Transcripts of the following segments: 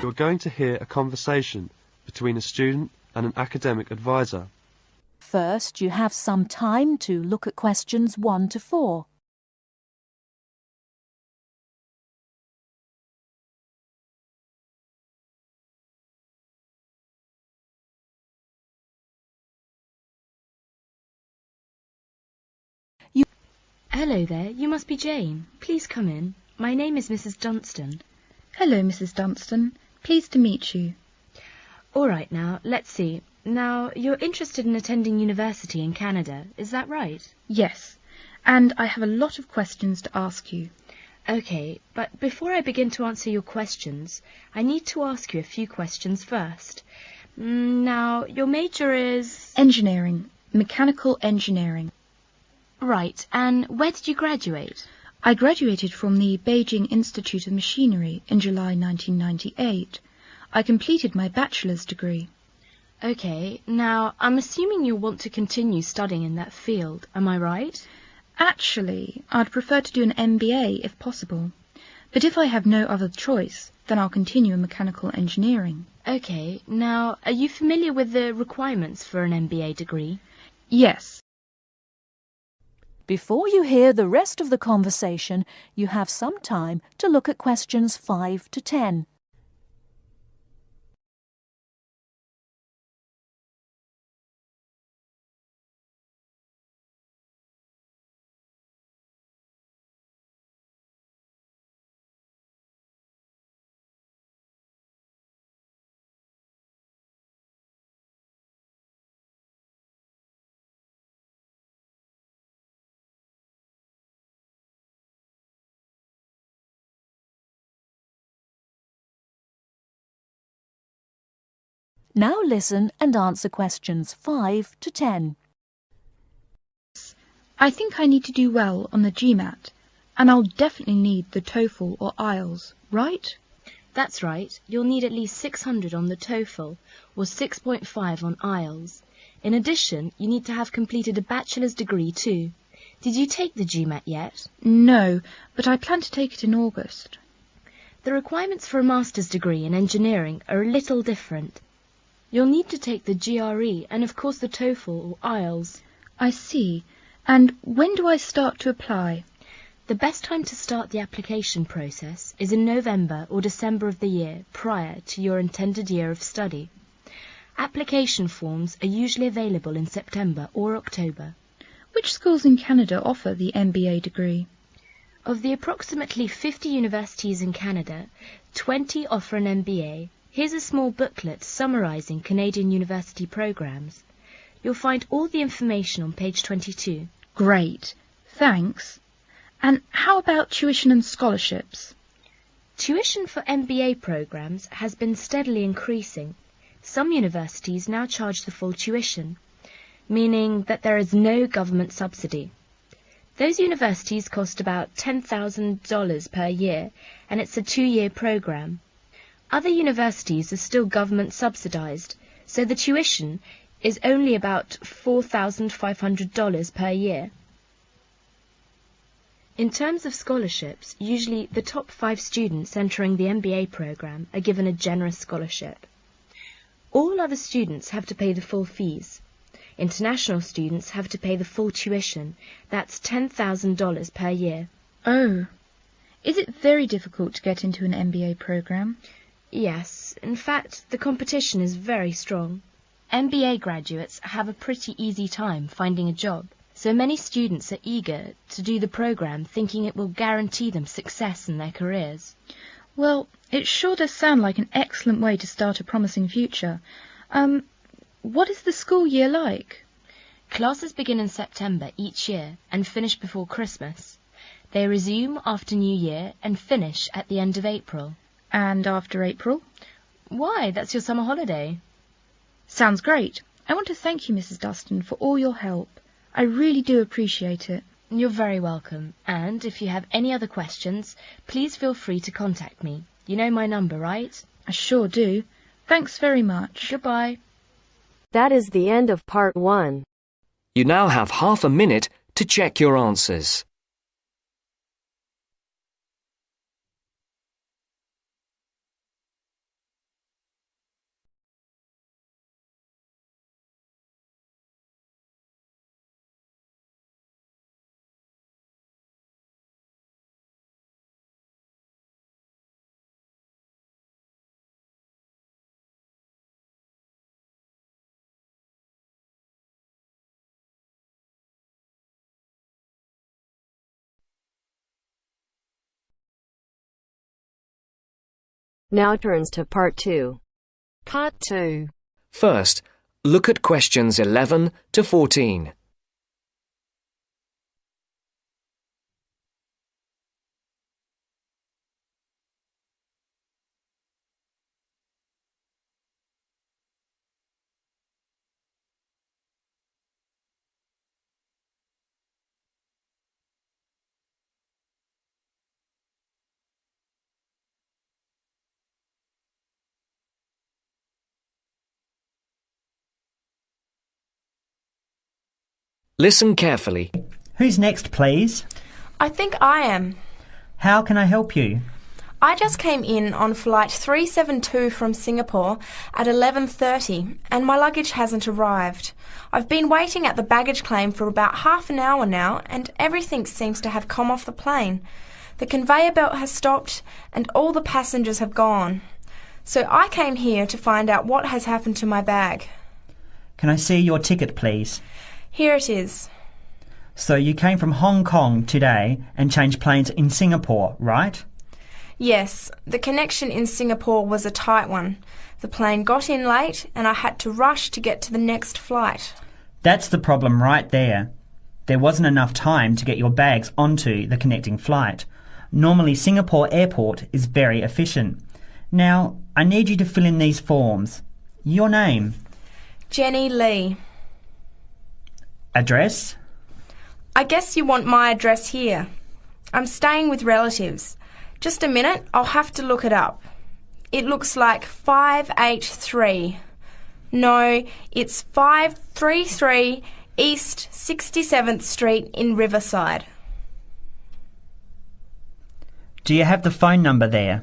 You're going to hear a conversation between a student and an academic advisor. First, you have some time to look at questions 1 to 4. Hello there, you must be Jane. Please come in. My name is Mrs. Dunstan. Hello, Mrs. Dunstan. Pleased to meet you. All right, now, let's see. Now, you're interested in attending university in Canada, is that right? Yes, and I have a lot of questions to ask you. Okay, but before I begin to answer your questions, I need to ask you a few questions first. Now, your major is... Engineering. Mechanical engineering. Right, and where did you graduate? I graduated from the Beijing Institute of Machinery in July 1998. I completed my bachelor's degree. Okay, now, I'm assuming you'll want to continue studying in that field, am I right? Actually, I'd prefer to do an MBA if possible. But if I have no other choice, then I'll continue in mechanical engineering. Okay, now, are you familiar with the requirements for an MBA degree? Yes. Before you hear the rest of the conversation, you have some time to look at questions 5 to 10. Now listen and answer questions 5 to 10. I think I need to do well on the GMAT, and I'll definitely need the TOEFL or Ielts, right? That's right. You'll need at least 600 on the TOEFL or 6.5 on Ielts. In addition, you need to have completed a bachelor's degree too. Did you take the GMAT yet? No, but I plan to take it in August. The requirements for a master's degree in engineering are a little different. You'll need to take the GRE and of course the TOEFL or Ielts. I see. And when do I start to apply? The best time to start the application process is in November or December of the year prior to your intended year of study. Application forms are usually available in September or October. Which schools in Canada offer the MBA degree? Of the approximately 50 universities in Canada, 20 offer an MBA. Here's a small booklet summarising Canadian university programs. You'll find all the information on page 22. Great. Thanks. And how about tuition and scholarships? Tuition for MBA programs has been steadily increasing. Some universities now charge the full tuition, meaning that there is no government subsidy. Those universities cost about $10,000 per year, and it's a 2-year program. Other universities are still government subsidised, so the tuition is only about $4,500 per year. In terms of scholarships, usually the top 5 students entering the MBA program are given a generous scholarship. All other students have to pay the full fees. International students have to pay the full tuition. That's $10,000 per year. Oh. Is it very difficult to get into an MBA program? Yes, in fact, the competition is very strong. MBA graduates have a pretty easy time finding a job, so many students are eager to do the program thinking it will guarantee them success in their careers. Well, it sure does sound like an excellent way to start a promising future. What is the school year like? Classes begin in September each year and finish before Christmas. They resume after New Year and finish at the end of April. And after April? Why, that's your summer holiday. Sounds great. I want to thank you, Mrs. Dustin, for all your help. I really do appreciate it. You're very welcome. And if you have any other questions, please feel free to contact me. You know my number, right? I sure do. Thanks very much. Goodbye. That is the end of part 1. You now have half a minute to check your answers. Now turns to Part 2. Part 2. First, look at questions 11 to 14. Listen carefully. Who's next, please? I think I am. How can I help you? I just came in on flight 372 from Singapore at 11:30 and my luggage hasn't arrived. I've been waiting at the baggage claim for about half an hour now and everything seems to have come off the plane. The conveyor belt has stopped and all the passengers have gone. So I came here to find out what has happened to my bag. Can I see your ticket, please? Here it is. So you came from Hong Kong today and changed planes in Singapore, right? Yes, the connection in Singapore was a tight one. The plane got in late and I had to rush to get to the next flight. That's the problem right there. There wasn't enough time to get your bags onto the connecting flight. Normally Singapore Airport is very efficient. Now, I need you to fill in these forms. Your name? Jenny Lee. Address? I guess you want my address here. I'm staying with relatives. Just a minute, I'll have to look it up. It looks like 583. No, it's 533 East 67th Street in Riverside. Do you have the phone number there?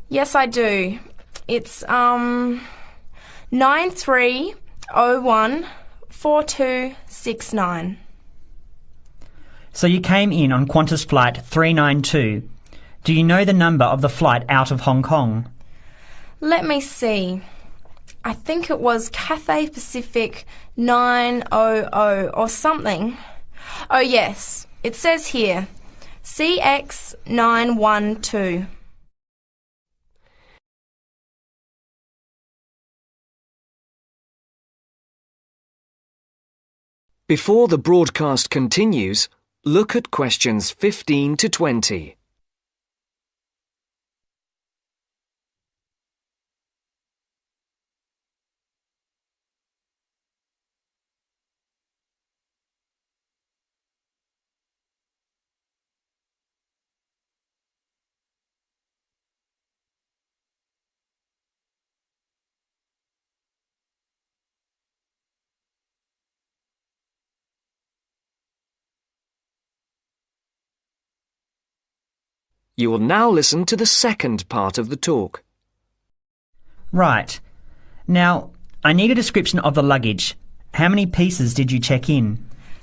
Yes, I do. It's 9301 4269. So you came in on Qantas Flight 392. Do you know the number of the flight out of Hong Kong? Let me see. I think it was Cathay Pacific 900 or something. Oh yes, it says here, CX 912. Before the broadcast continues, look at questions 15 to 20. You will now listen to the second part of the talk. Right. Now, I need a description of the luggage. How many pieces did you check in?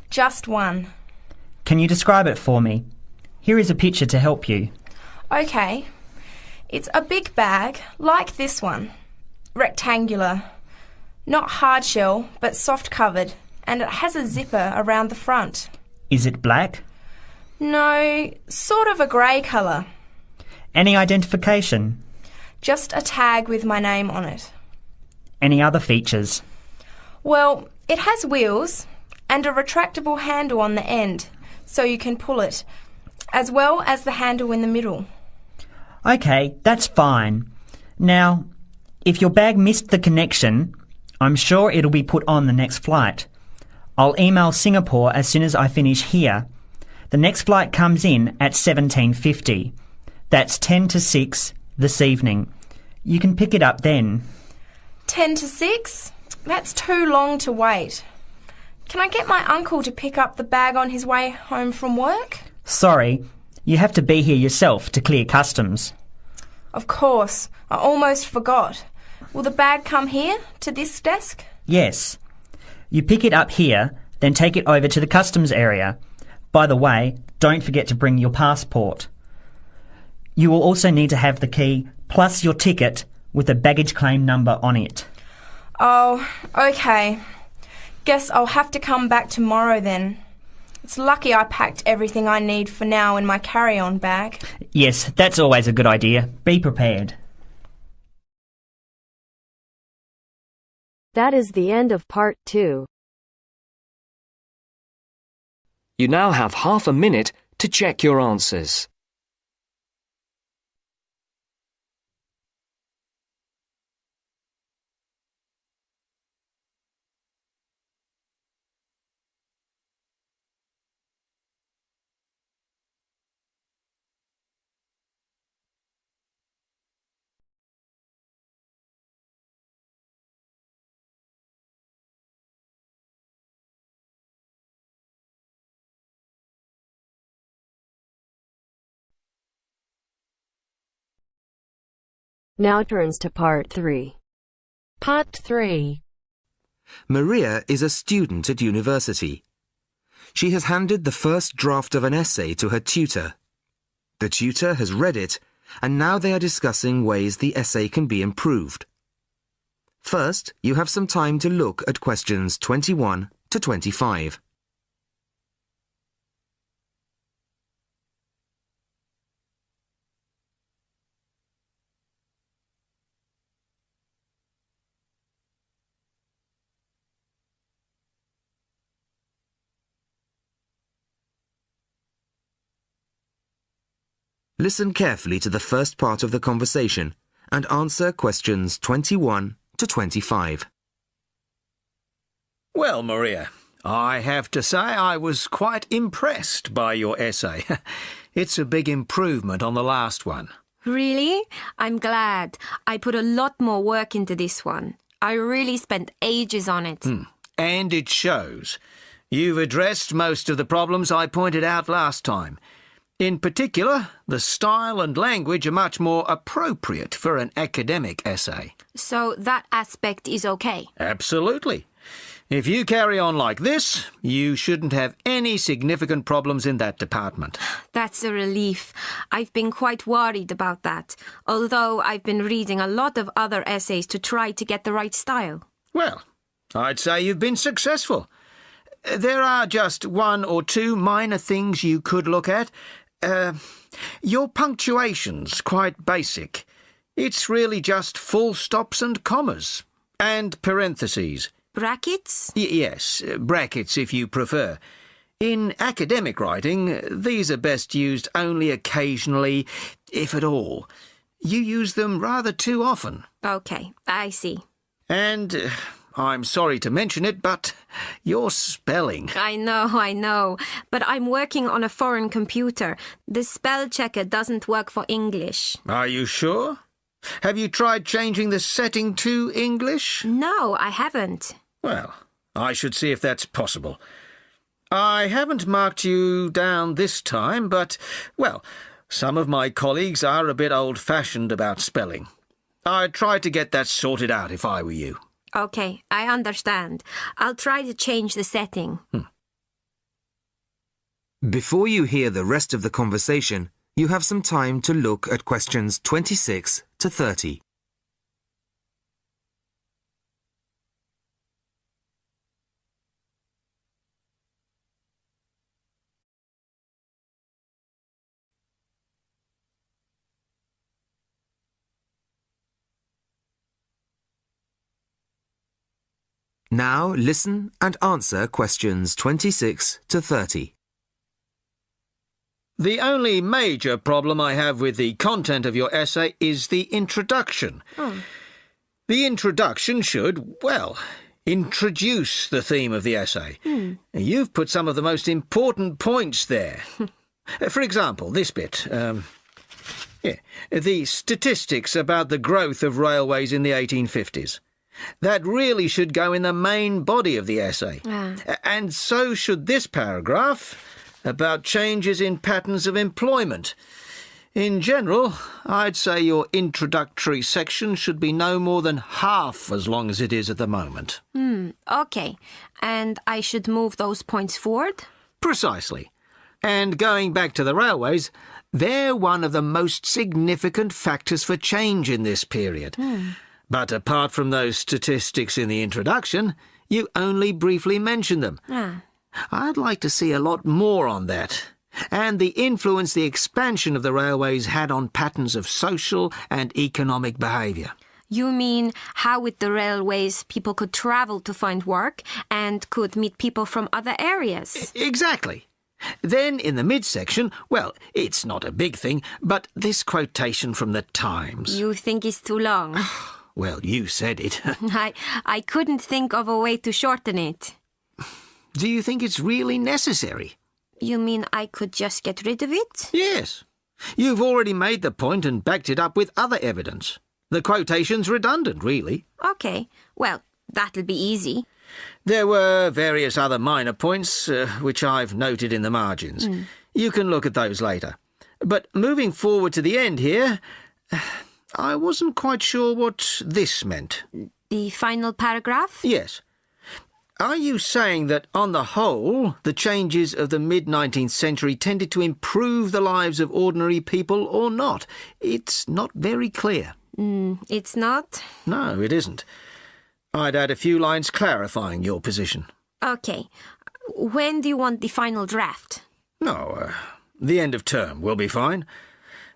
Just one. Can you describe it for me? Here is a picture to help you. Okay. It's a big bag, like this one. Rectangular. Not hard shell, but soft covered, and it has a zipper around the front. Is it black? No, sort of a grey colour. Any identification? Just a tag with my name on it. Any other features? Well, it has wheels and a retractable handle on the end, so you can pull it, as well as the handle in the middle. Okay, that's fine. Now, if your bag missed the connection, I'm sure it'll be put on the next flight. I'll email Singapore as soon as I finish here. The next flight comes in at 17:50. That's 10 to 6 this evening. You can pick it up then. 10 to 6? That's too long to wait. Can I get my uncle to pick up the bag on his way home from work? Sorry, you have to be here yourself to clear customs. Of course, I almost forgot. Will the bag come here, to this desk? Yes. You pick it up here, then take it over to the customs area. By the way, don't forget to bring your passport. You will also need to have the key plus your ticket with a baggage claim number on it. Oh, okay. Guess I'll have to come back tomorrow then. It's lucky I packed everything I need for now in my carry-on bag. Yes, that's always a good idea. Be prepared. That is the end of part 2. You now have half a minute to check your answers. Now turns to part 3. Part 3. Maria is a student at university. She has handed the first draft of an essay to her tutor. The tutor has read it, and now they are discussing ways the essay can be improved. First, you have some time to look at questions 21 to 25. Listen carefully to the first part of the conversation and answer questions 21 to 25. Well, Maria, I have to say I was quite impressed by your essay. It's a big improvement on the last one. Really? I'm glad. I put a lot more work into this one. I really spent ages on it. And it shows. You've addressed most of the problems I pointed out last time. In particular, the style and language are much more appropriate for an academic essay. So that aspect is okay? Absolutely. If you carry on like this, you shouldn't have any significant problems in that department. That's a relief. I've been quite worried about that, although I've been reading a lot of other essays to try to get the right style. Well, I'd say you've been successful. There are just one or two minor things you could look at. Your punctuation's quite basic. It's really just full stops and commas. And parentheses. Brackets? Yes, brackets if you prefer. In academic writing, these are best used only occasionally, if at all. You use them rather too often. Okay, I see. And I'm sorry to mention it, but your spelling. I know. But I'm working on a foreign computer. The spell checker doesn't work for English. Are you sure? Have you tried changing the setting to English? No, I haven't. Well, I should see if that's possible. I haven't marked you down this time, but, well, some of my colleagues are a bit old-fashioned about spelling. I'd try to get that sorted out if I were you. Okay, I understand. I'll try to change the setting. Before you hear the rest of the conversation, you have some time to look at questions 26 to 30. Now listen and answer questions 26 to 30. The only major problem I have with the content of your essay is the introduction. The introduction should, well, introduce the theme of the essay. You've put some of the most important points there. For example, this bit. The statistics about the growth of railways in the 1850s. That really should go in the main body of the essay. And so should this paragraph about changes in patterns of employment. In general, I'd say your introductory section should be no more than half as long as it is at the moment. Okay. And I should move those points forward? Precisely. And going back to the railways, they're one of the most significant factors for change in this period. But apart from those statistics in the introduction, you only briefly mention them. I'd like to see a lot more on that, and the influence the expansion of the railways had on patterns of social and economic behaviour. You mean how with the railways people could travel to find work and could meet people from other areas? Exactly. Then in the midsection, well, it's not a big thing, but this quotation from the Times. You think it's too long? Well, you said it. I couldn't think of a way to shorten it. Do you think it's really necessary? You mean I could just get rid of it? Yes. You've already made the point and backed it up with other evidence. The quotation's redundant, really. OK, well, that'll be easy. There were various other minor points, which I've noted in the margins. You can look at those later. But moving forward to the end here, I wasn't quite sure what this meant. The final paragraph? Yes. Are you saying that, on the whole, the changes of the mid-19th century tended to improve the lives of ordinary people or not? It's not very clear. It's not? No, it isn't. I'd add a few lines clarifying your position. OK. When do you want the final draft? No, the end of term will be fine.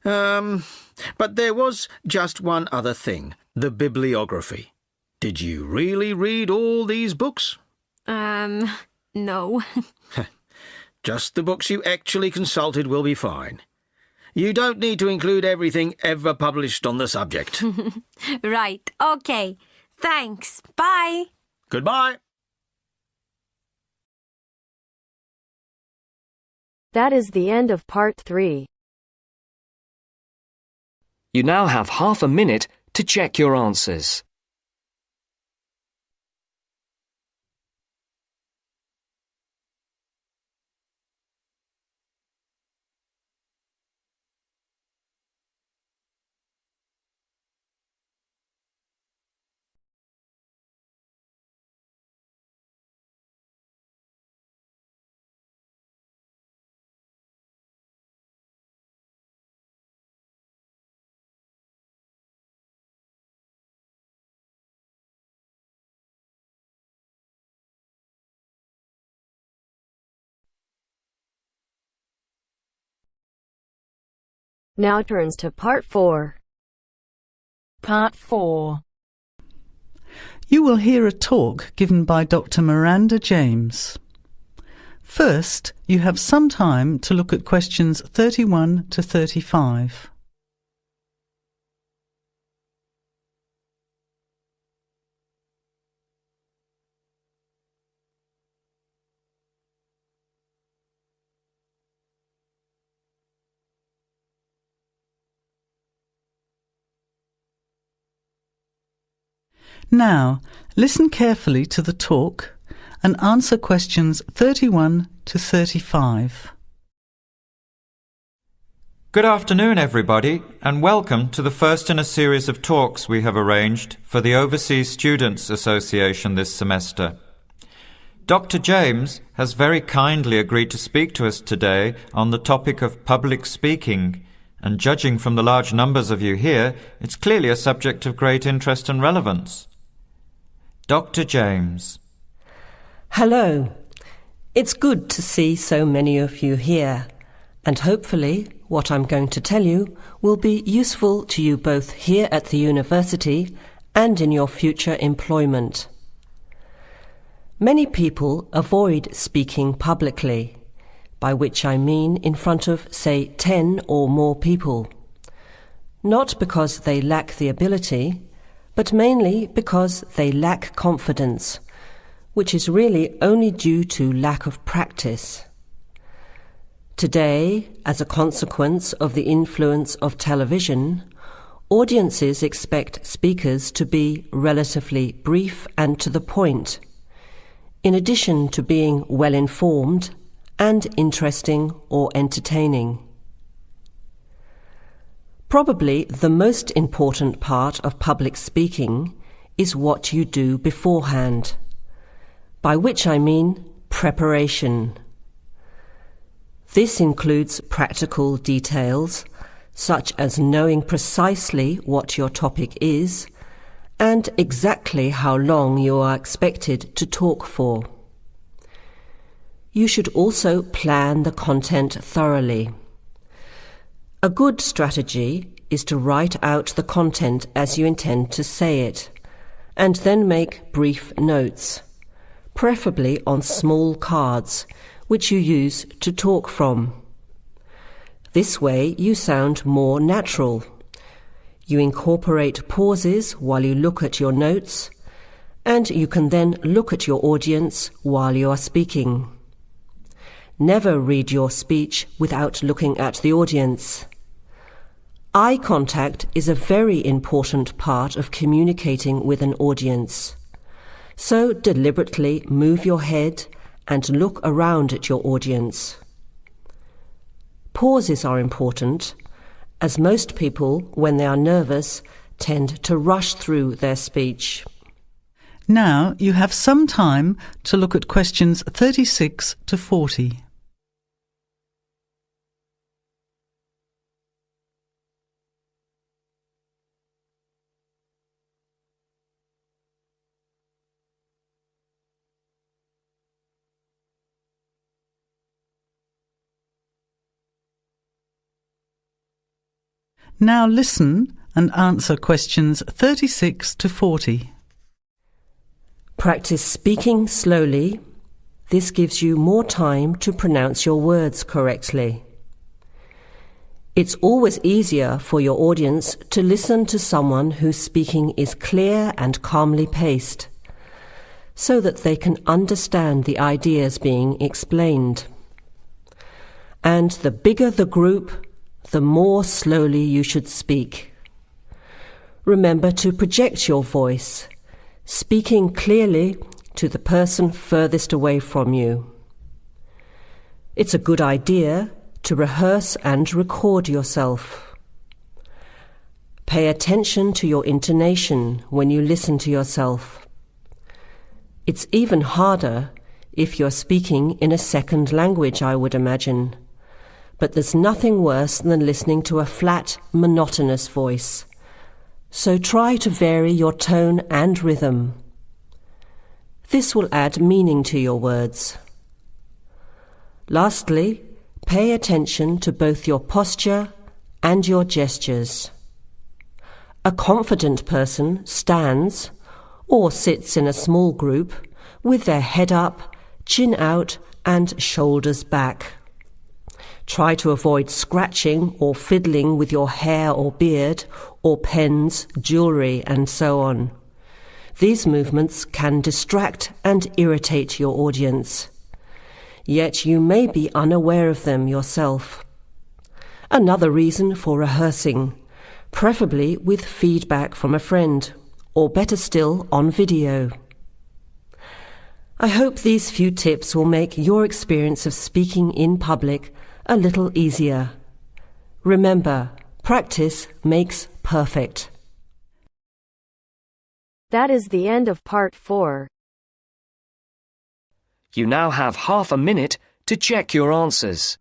But there was just one other thing, the bibliography. Did you really read all these books? No. Just the books you actually consulted will be fine. You don't need to include everything ever published on the subject. Right, OK. Thanks. Bye. Goodbye. That is the end of part 3. You now have half a minute to check your answers. Now turns to part 4. Part 4. You will hear a talk given by Dr. Miranda James. First, you have some time to look at questions 31 to 35. Now, listen carefully to the talk and answer questions 31 to 35. Good afternoon, everybody, and welcome to the first in a series of talks we have arranged for the Overseas Students Association this semester. Dr. James has very kindly agreed to speak to us today on the topic of public speaking, and judging from the large numbers of you here, it's clearly a subject of great interest and relevance. Dr. James. Hello. It's good to see so many of you here, and hopefully what I'm going to tell you will be useful to you both here at the university and in your future employment. Many people avoid speaking publicly, by which I mean in front of, say, 10 or more people. Not because they lack the ability, but mainly because they lack confidence, which is really only due to lack of practice. Today, as a consequence of the influence of television, audiences expect speakers to be relatively brief and to the point, in addition to being well informed and interesting or entertaining. Probably the most important part of public speaking is what you do beforehand, by which I mean preparation. This includes practical details, such as knowing precisely what your topic is and exactly how long you are expected to talk for. You should also plan the content thoroughly. A good strategy is to write out the content as you intend to say it, and then make brief notes, preferably on small cards, which you use to talk from. This way you sound more natural. You incorporate pauses while you look at your notes, and you can then look at your audience while you are speaking. Never read your speech without looking at the audience. Eye contact is a very important part of communicating with an audience. So deliberately move your head and look around at your audience. Pauses are important, as most people, when they are nervous, tend to rush through their speech. Now you have some time to look at questions 36 to 40. Now listen and answer questions 36 to 40. Practice speaking slowly. This gives you more time to pronounce your words correctly. It's always easier for your audience to listen to someone whose speaking is clear and calmly paced, so that they can understand the ideas being explained. And the bigger the group, the more slowly you should speak. Remember to project your voice, speaking clearly to the person furthest away from you. It's a good idea to rehearse and record yourself. Pay attention to your intonation when you listen to yourself. It's even harder if you're speaking in a second language, I would imagine. But there's nothing worse than listening to a flat, monotonous voice. So try to vary your tone and rhythm. This will add meaning to your words. Lastly, pay attention to both your posture and your gestures. A confident person stands or sits in a small group with their head up, chin out, and shoulders back. Try to avoid scratching or fiddling with your hair or beard, or pens, jewellery, and so on. These movements can distract and irritate your audience. Yet you may be unaware of them yourself. Another reason for rehearsing, preferably with feedback from a friend, or better still, on video. I hope these few tips will make your experience of speaking in public a little easier. Remember, practice makes perfect. That is the end of part 4. You now have half a minute to check your answers.